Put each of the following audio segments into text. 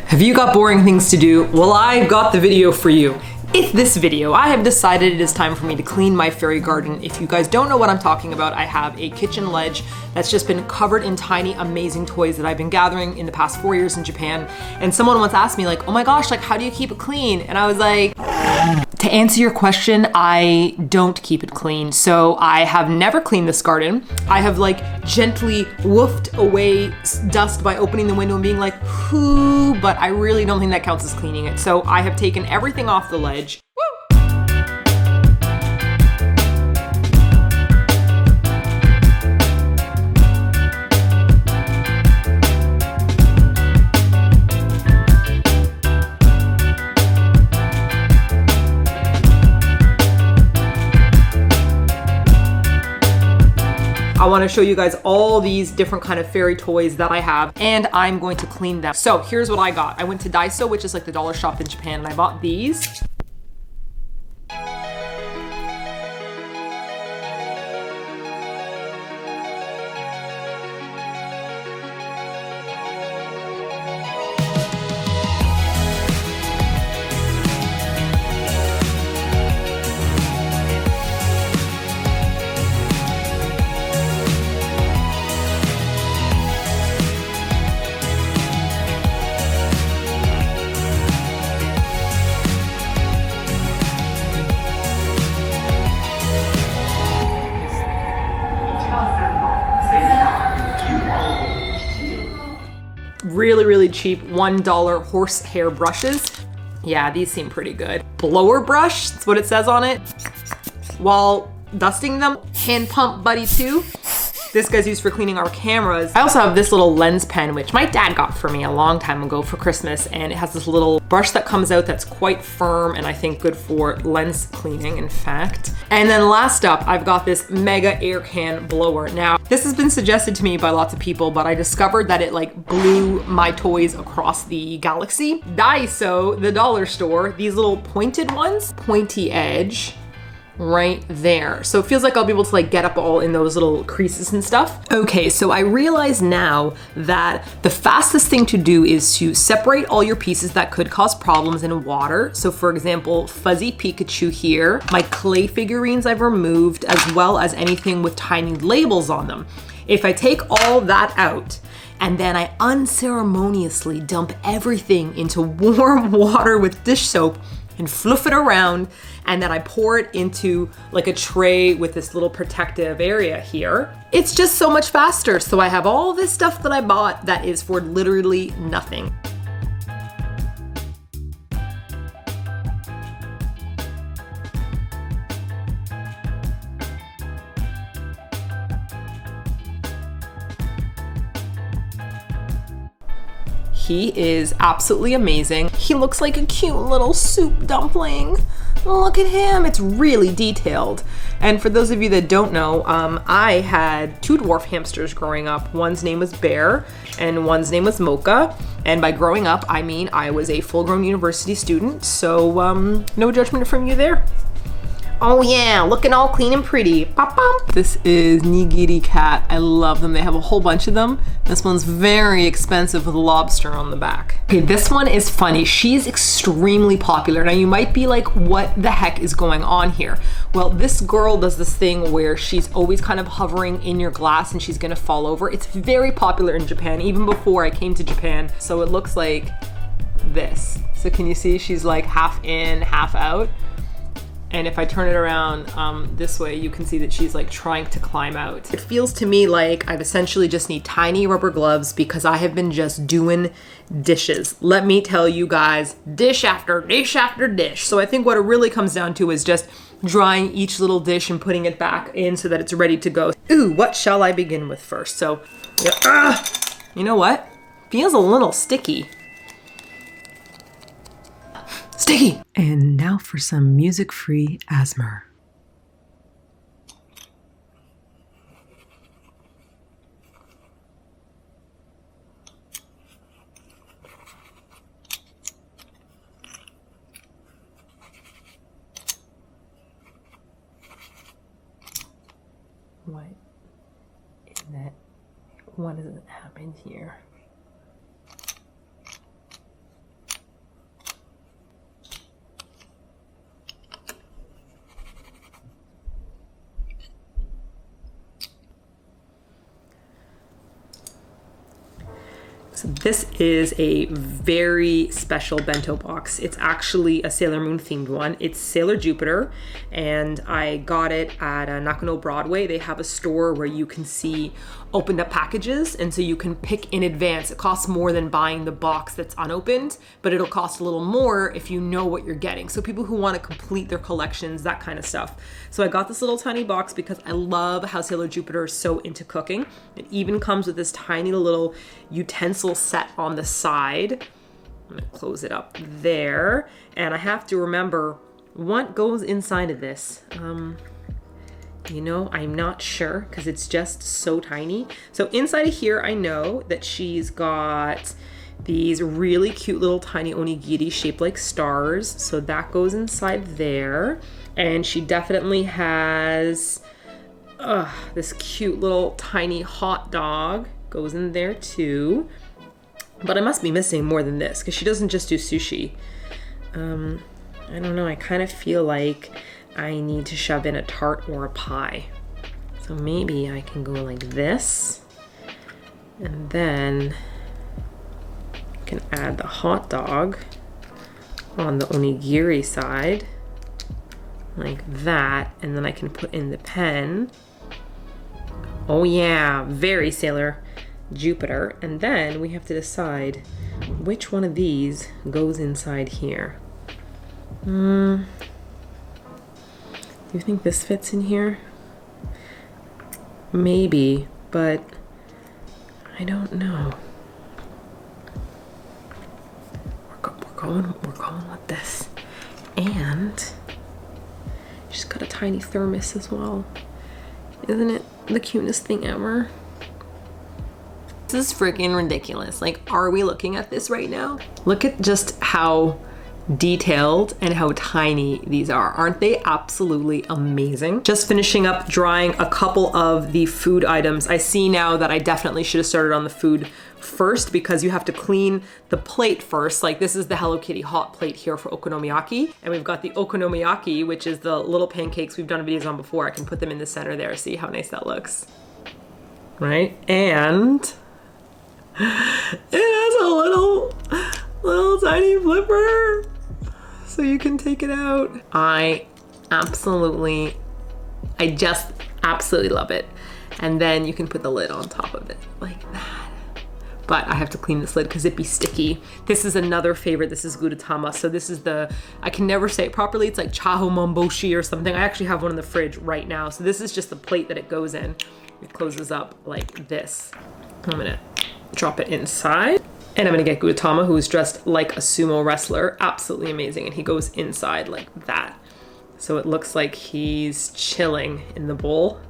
Have you got boring things to do? Well, I've got the video for you. In this video, I have decided it is time for me to clean my fairy garden. If you guys don't know what I'm talking about, I have a kitchen ledge that's just been covered in tiny, amazing toys that I've been gathering in the past 4 years in Japan. And someone once asked me like, oh my gosh, like how do you keep it clean? And I was like, to answer your question, I don't keep it clean. So I have never cleaned this garden. I have like gently woofed away dust by opening the window and being like, whoo, but I really don't think that counts as cleaning it. So I have taken everything off the ledge. I want to show you guys all these different kind of fairy toys that I have, and I'm going to clean them. So here's what I got. I went to Daiso, which is like the dollar shop in Japan, and I bought these. Really cheap $1 horsehair brushes. Yeah, these seem pretty good. Blower brush, that's what it says on it. While dusting them, hand pump buddy 2. This guy's used for cleaning our cameras. I also have this little lens pen, which my dad got for me a long time ago for Christmas, and it has this little brush that comes out that's quite firm and I think good for lens cleaning, in fact. And then last up, I've got this mega air can blower. Now, this has been suggested to me by lots of people, but I discovered that it like blew my toys across the galaxy. Daiso, the dollar store, these little pointed ones, pointy edge, right there. So it feels like I'll be able to like get up all in those little creases and stuff. Okay, so I realize now that the fastest thing to do is to separate all your pieces that could cause problems in water. So for example, fuzzy Pikachu here, my clay figurines I've removed, as well as anything with tiny labels on them. If I take all that out, and then I unceremoniously dump everything into warm water with dish soap and fluff it around, and then I pour it into like a tray with this little protective area here, it's just so much faster. So I have all this stuff that I bought that is for literally nothing. He is absolutely amazing. He looks like a cute little soup dumpling. Look at him, it's really detailed. And for those of you that don't know, I had 2 dwarf hamsters growing up. One's name was Bear and one's name was Mocha. And by growing up, I mean I was a full-grown university student, so no judgment from you there. Oh yeah, looking all clean and pretty. Pop, pop. This is Nigiri cat. I love them. They have a whole bunch of them. This one's very expensive with a lobster on the back. Okay, this one is funny. She's extremely popular. Now you might be like, what the heck is going on here? Well, this girl does this thing where she's always kind of hovering in your glass and she's gonna fall over. It's very popular in Japan, even before I came to Japan. So it looks like this. So can you see she's like half in, half out? And if I turn it around this way, you can see that she's like trying to climb out. It feels to me like I've essentially just need tiny rubber gloves because I have been just doing dishes. Let me tell you guys, dish after dish after dish. So I think what it really comes down to is just drying each little dish and putting it back in so that it's ready to go. Ooh, what shall I begin with first? So, yeah, you know what? Feels a little sticky. Sticky! And now for some music-free ASMR. What in that? What has happened here? This is a very special bento box. It's actually a Sailor Moon themed one. It's Sailor Jupiter, and I got it at Nakano Broadway. They have a store where you can see opened up packages, and so you can pick in advance. It costs more than buying the box that's unopened, but it'll cost a little more if you know what you're getting. So people who want to complete their collections, that kind of stuff. So I got this little tiny box because I love how Sailor Jupiter is so into cooking. It even comes with this tiny little utensil set on the side. I'm gonna close it up there. And I have to remember what goes inside of this. You know, I'm not sure because it's just so tiny. So inside of here, I know that she's got these really cute little tiny onigiri shaped like stars. So that goes inside there. And she definitely has this cute little tiny hot dog goes in there too. But I must be missing more than this because she doesn't just do sushi. I don't know, I kind of feel like I need to shove in a tart or a pie. So maybe I can go like this. And then I can add the hot dog on the onigiri side. Like that. And then I can put in the pen. Oh yeah, very Sailor Jupiter. And then we have to decide which one of these goes inside here. Do you think this fits in here? Maybe, but I don't know. We're going with this. And she's got a tiny thermos as well. Isn't it the cutest thing ever? This is freaking ridiculous. Like, are we looking at this right now? Look at just how detailed and how tiny these are. Aren't they absolutely amazing? Just finishing up drying a couple of the food items. I see now that I definitely should have started on the food first because you have to clean the plate first. Like this is the Hello Kitty hot plate here for okonomiyaki. And we've got the okonomiyaki, which is the little pancakes we've done videos on before. I can put them in the center there. See how nice that looks. Right? And it has a little tiny flipper. So you can take it out. I just absolutely love it. And then you can put the lid on top of it like that. But I have to clean this lid because it'd be sticky. This is another favorite. This is Gudetama. So this is I can never say it properly. It's like Chaho Momboshi or something. I actually have one in the fridge right now. So this is just the plate that it goes in. It closes up like this. I'm gonna drop it inside. And I'm gonna get Gudetama, who is dressed like a sumo wrestler. Absolutely amazing. And he goes inside like that. So it looks like he's chilling in the bowl.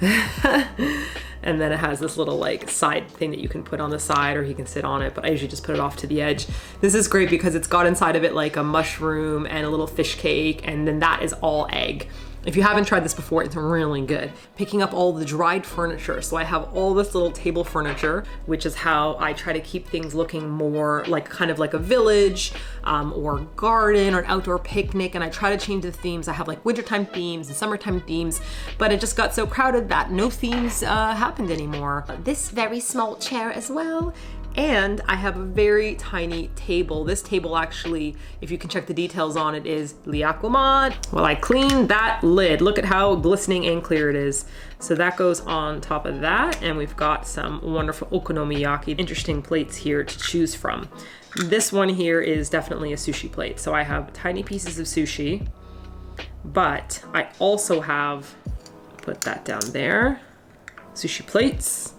And then it has this little like side thing that you can put on the side or he can sit on it, but I usually just put it off to the edge. This is great because it's got inside of it like a mushroom and a little fish cake, and then that is all egg. If you haven't tried this before, it's really good. Picking up all the dried furniture. So I have all this little table furniture, which is how I try to keep things looking more like kind of like a village or garden or an outdoor picnic. And I try to change the themes. I have like wintertime themes and summertime themes, but it just got so crowded that no themes happened anymore. This very small chair as well. And I have a very tiny table. This table actually, if you can check the details on it, is Liakumad. Well, I cleaned that lid. Look at how glistening and clear it is. So that goes on top of that. And we've got some wonderful okonomiyaki, interesting plates here to choose from. This one here is definitely a sushi plate. So I have tiny pieces of sushi, but I also have, put that down there, sushi plates.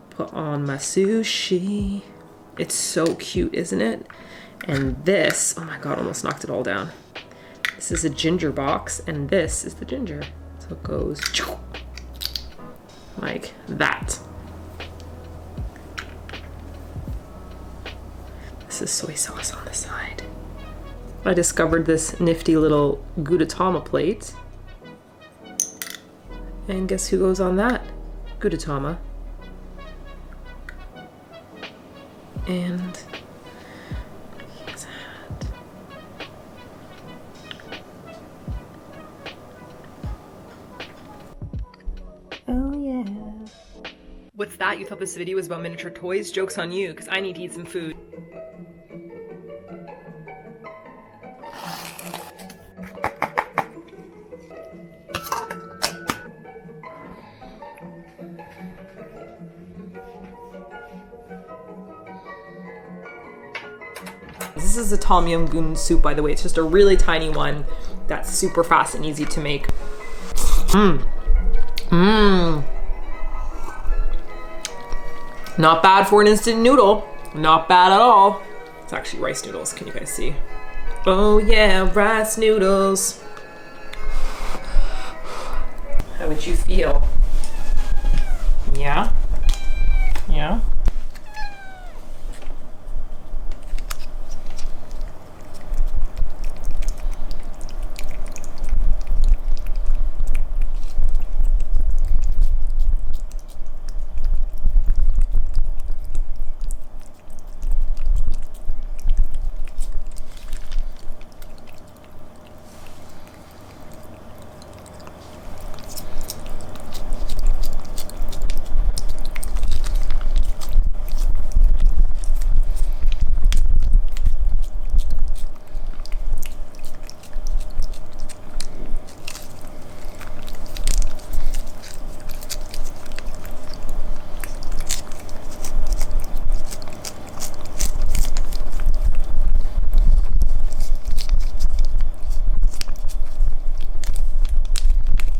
Put on my sushi. It's so cute, isn't it? And this, oh my God, almost knocked it all down. This is a ginger box, and this is the ginger. So it goes like that. This is soy sauce on the side. I discovered this nifty little Gudetama plate. And guess who goes on that? Gudetama. And he has a hat. Oh yeah. what's that? You thought this video was about miniature toys? Joke's on you, because I need to eat some food. This is a tom yum goon soup, by the way. It's just a really tiny one that's super fast and easy to make. Not bad for an instant noodle. Not bad at all. It's actually rice noodles. Can you guys see? Oh yeah, rice noodles. How would you feel? Yeah? Yeah?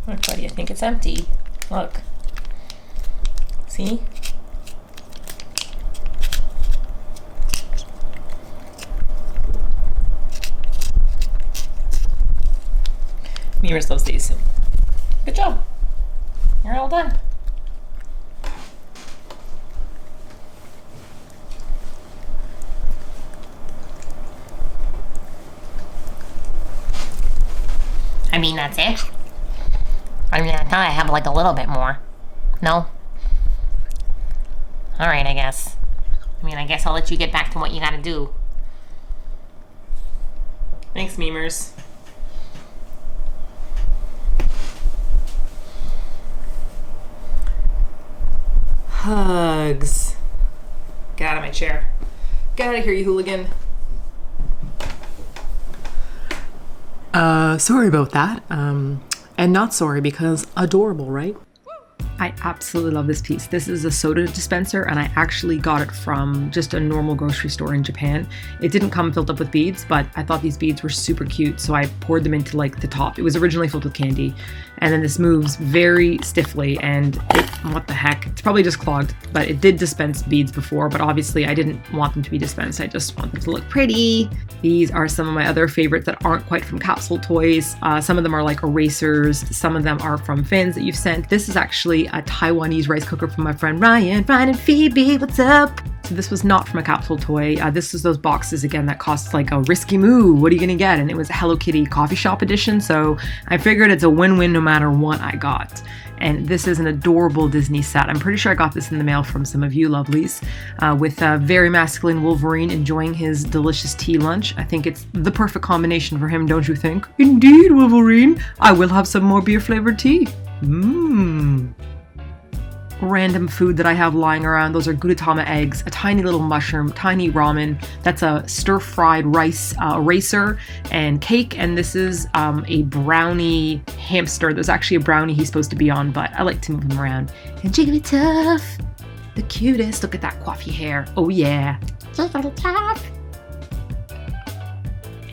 Look, buddy, I think it's empty. Look. See? Mirrors loves these. Good job. You're all done. I mean, that's it. I mean, I thought I have like a little bit more. No? Alright, I guess. I mean, I guess I'll let you get back to what you gotta do. Thanks, memers. Hugs. Get out of my chair. Get out of here, you hooligan. Sorry about that. And not sorry because adorable, right? I absolutely love this piece. This is a soda dispenser and I actually got it from just a normal grocery store in Japan. It didn't come filled up with beads, but I thought these beads were super cute, so I poured them into like the top. It was originally filled with candy, and then this moves very stiffly and what the heck? It's probably just clogged, but it did dispense beads before, but obviously I didn't want them to be dispensed. I just want them to look pretty. These are some of my other favorites that aren't quite from capsule toys. Some of them are like erasers. Some of them are from fans that you've sent. This is actually a Taiwanese rice cooker from my friend Ryan. Ryan and Phoebe, what's up? So this was not from a capsule toy. This is those boxes again that cost like a risky move. What are you gonna get? And it was a Hello Kitty coffee shop edition. So I figured it's a win-win no matter what I got. And this is an adorable Disney set. I'm pretty sure I got this in the mail from some of you lovelies, with a very masculine Wolverine enjoying his delicious tea lunch. I think it's the perfect combination for him, don't you think? Indeed, Wolverine. I will have some more beer-flavored tea. Mmm. Random food that I have lying around. Those are Gudetama eggs, a tiny little mushroom, tiny ramen. That's a stir-fried rice eraser and cake. And this is a brownie hamster. There's actually a brownie he's supposed to be on, but I like to move him around. And Jigglytuff, the cutest. Look at that coiffy hair. Oh yeah. Jigglytuff.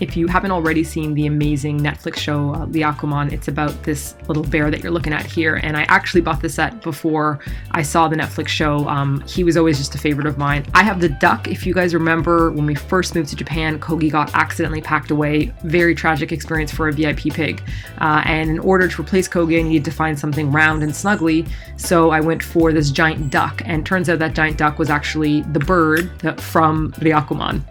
If you haven't already seen the amazing Netflix show Eatyourkimchi, it's about this little bear that you're looking at here, and I actually bought this set before I saw the Netflix show. He was always just a favorite of mine. I have the duck. If you guys remember when we first moved to Japan, Kogi got accidentally packed away. Very tragic experience for a VIP pig. And in order to replace Kogi, I needed to find something round and snuggly, so I went for this giant duck, and turns out that giant duck was actually the bird from Eatyourkimchi.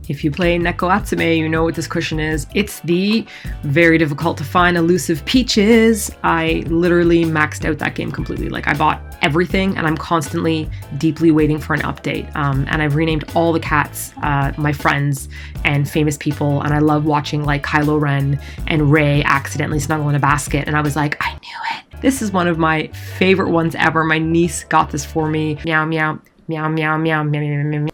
If you play Neko Atsume, you know what this cushion is. It's the very difficult to find elusive Peaches. I literally maxed out that game completely. Like, I bought everything and I'm constantly deeply waiting for an update. And I've renamed all the cats my friends and famous people. And I love watching like Kylo Ren and Rey accidentally snuggle in a basket. And I was like, I knew it. This is one of my favorite ones ever. My niece got this for me. Meow, meow, meow, meow, meow, meow, meow, meow, meow.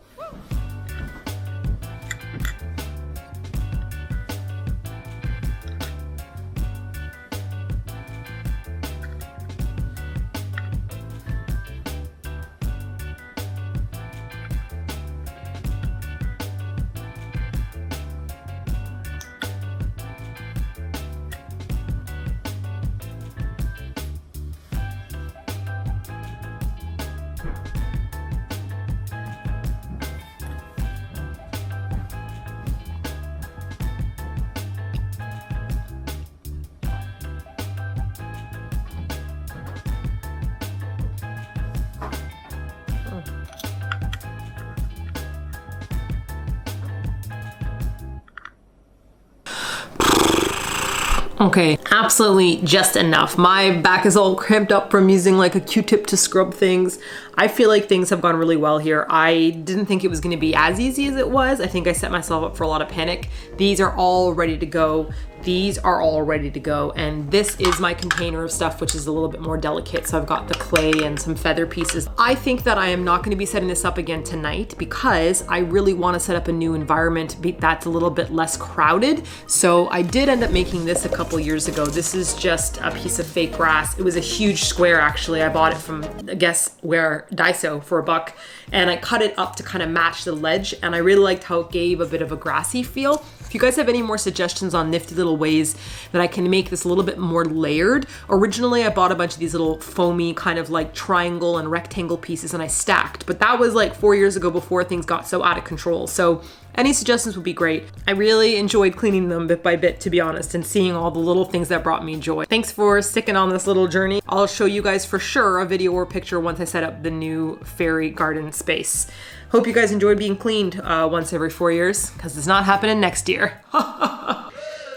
Okay, absolutely just enough. My back is all cramped up from using like a Q-tip to scrub things. I feel like things have gone really well here. I didn't think it was gonna be as easy as it was. I think I set myself up for a lot of panic. These are all ready to go. These are all ready to go. And this is my container of stuff, which is a little bit more delicate. So I've got the clay and some feather pieces. I think that I am not gonna be setting this up again tonight because I really wanna set up a new environment that's a little bit less crowded. So I did end up making this a couple years ago. This is just a piece of fake grass. It was a huge square actually. I bought it from, I guess, Daiso for $1. And I cut it up to kind of match the ledge. And I really liked how it gave a bit of a grassy feel. If you guys have any more suggestions on nifty little ways that I can make this a little bit more layered. Originally, I bought a bunch of these little foamy kind of like triangle and rectangle pieces and I stacked, but that was like 4 years ago before things got so out of control. So any suggestions would be great. I really enjoyed cleaning them bit by bit, to be honest, and seeing all the little things that brought me joy. Thanks for sticking on this little journey. I'll show you guys for sure a video or picture once I set up the new fairy garden space. Hope you guys enjoyed being cleaned once every 4 years, because it's not happening next year.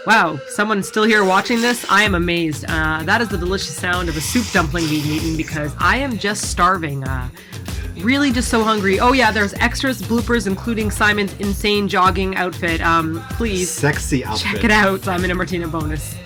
Wow, someone's still here watching this? I am amazed. That is the delicious sound of a soup dumpling being eaten because I am just starving. Really just so hungry. Oh yeah, there's extras, bloopers, including Simon's insane jogging outfit. Please. Sexy outfit. Check it out, Simon and Martina bonus.